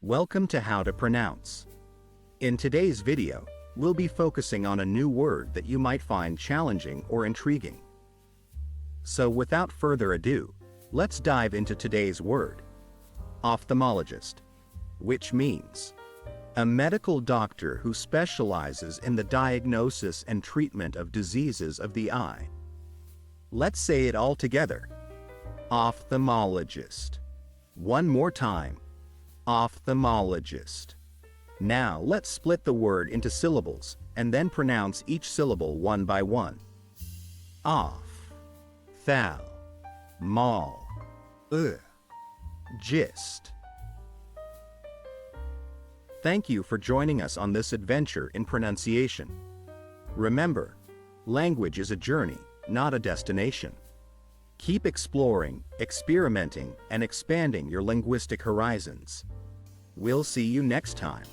Welcome to How to Pronounce. In today's video, we'll be focusing on a new word that you might find challenging or intriguing. So without further ado, let's dive into today's word. Ophthalmologist, which means a medical doctor who specializes in the diagnosis and treatment of diseases of the eye. Let's say it all together. Ophthalmologist. One more time. Ophthalmologist. Now let's split the word into syllables and then pronounce each syllable one by one. Gist. Thank you for joining us on this adventure in pronunciation. Remember, language is a journey, not a destination. Keep exploring, experimenting, and expanding your linguistic horizons. We'll see you next time.